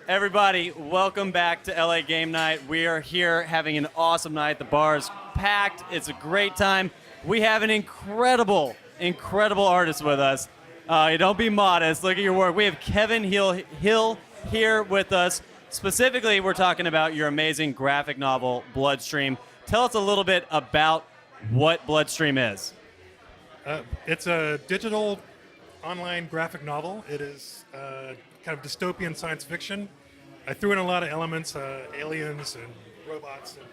Everybody, welcome back to LA Game Night. We are here having an awesome night. The bar is packed. It's a great time. We have an incredible artist with us. Don't be modest. Look at your work. We have Kevin Hill here with us. Specifically, we're talking about your amazing graphic novel, BloodStream. Tell us a little bit about what BloodStream is. It's a digital online graphic novel. It is kind of dystopian science fiction. I threw in a lot of elements, aliens and robots. And,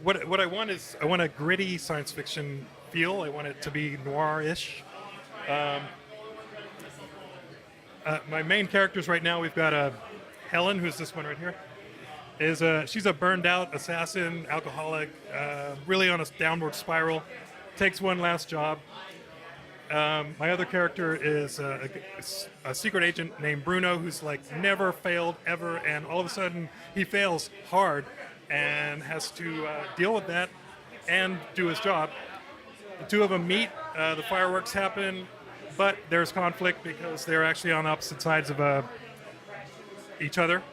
what I want is I want a gritty science fiction feel. I want it to be noir-ish. My main characters right now, we've got Helen, who's this one right here. She's a burned-out assassin, alcoholic, really on a downward spiral. Takes one last job. My other character is a secret agent named Bruno, who's like never failed ever, and all of a sudden he fails hard and has to deal with that and do his job. The two of them meet, the fireworks happen, but there's conflict because they're actually on opposite sides of each other.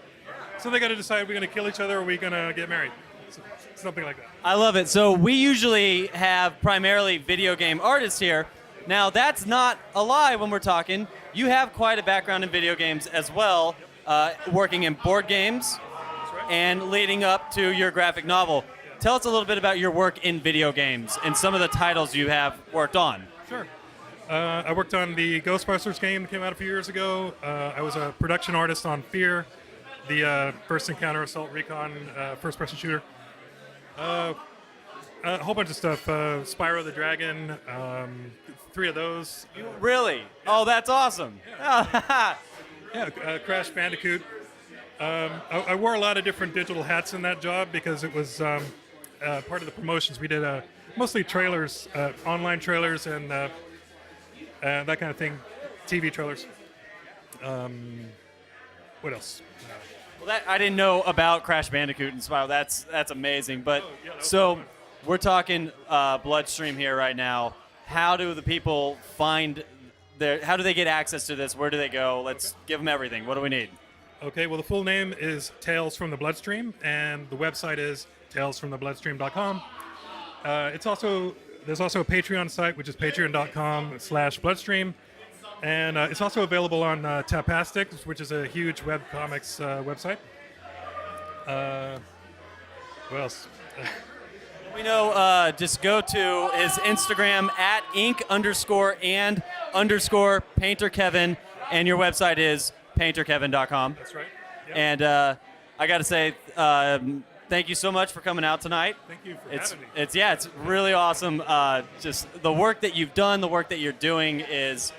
So they got to decide, are we going to kill each other or are we going to get married? Something like that. I love it. So we usually have primarily video game artists here. Now, that's not a lie when we're talking. You have quite a background in video games as well, working in board games and leading up to your graphic novel. Tell us a little bit about your work in video games and some of the titles you have worked on. Sure. I worked on the Ghostbusters game that came out a few years ago. I was a production artist on Fear, the First Encounter Assault Recon first-person shooter. A whole bunch of stuff. Spyro the Dragon, 3 of those. Really? Oh, that's awesome. Yeah, Crash Bandicoot. I wore a lot of different digital hats in that job because it was part of the promotions. We did mostly trailers, online trailers, and that kind of thing, TV trailers. What else? Well, I didn't know about Crash Bandicoot and Spyro. That's amazing. But so we're talking BloodStream here right now. How do the people find how do they get access to this? Where do they go? Let's give them everything. What do we need? Okay, well, the full name is Tales from the Bloodstream, and the website is talesfromthebloodstream.com. There's also a Patreon site, which is patreon.com/bloodstream. And it's also available on Tapastic, which is a huge webcomics website. What else? We know, just go to his Instagram at ink_and_painterkevin, and your website is painterkevin.com. That's right. Yep. And I got to say, thank you so much for coming out tonight. Thank you for having me. It's really awesome. Just the work that you've done, the work that you're doing is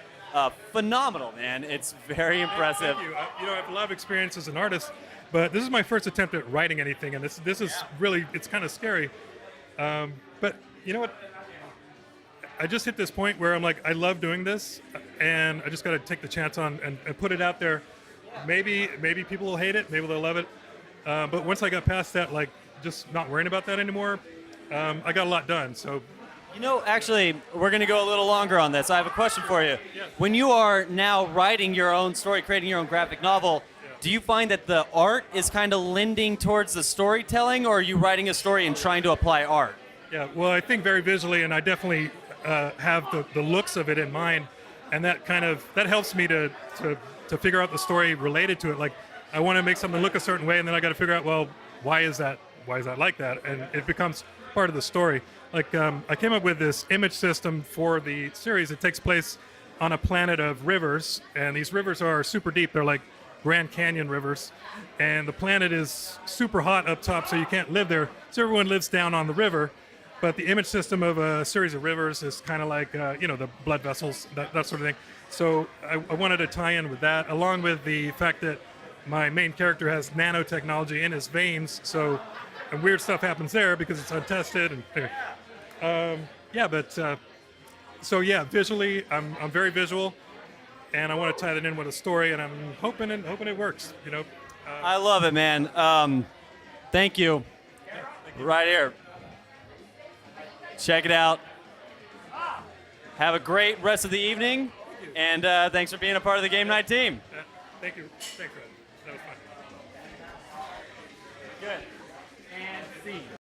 phenomenal, man. It's very impressive. Thank you. I have a lot of experience as an artist, but this is my first attempt at writing anything, and this is really, it's kind of scary. But you know what? I just hit this point where I'm like, I love doing this, and I just got to take the chance on and put it out there. Maybe people will hate it, maybe they'll love it. But once I got past that, like just not worrying about that anymore, I got a lot done. So. You know, actually, we're going to go a little longer on this. I have a question for you. Yeah. When you are now writing your own story, creating your own graphic novel, do you find that the art is kind of lending towards the storytelling, or are you writing a story and trying to apply art? Yeah, well, I think very visually, and I definitely have the looks of it in mind, and that helps me to figure out the story related to it. Like, I want to make something look a certain way, and then I got to figure out, well, why is that like that? And it becomes part of the story. Like, I came up with this image system for the series. It takes place on a planet of rivers, and these rivers are super deep. They're like Grand Canyon rivers, and the planet is super hot up top, so you can't live there. So everyone lives down on the river, but the image system of a series of rivers is kind of like, the blood vessels, that sort of thing. So I wanted to tie in with that, along with the fact that my main character has nanotechnology in his veins, so and weird stuff happens there because it's untested. And visually, I'm very visual, and I want to tie that in with a story, and I'm hoping it works. I love it, man. Thank you. Yeah, thank you. Right here. Check it out. Have a great rest of the evening, and thanks for being a part of the Game Night team. Thank you. Thanks, Red. That was fun. Good. And scene.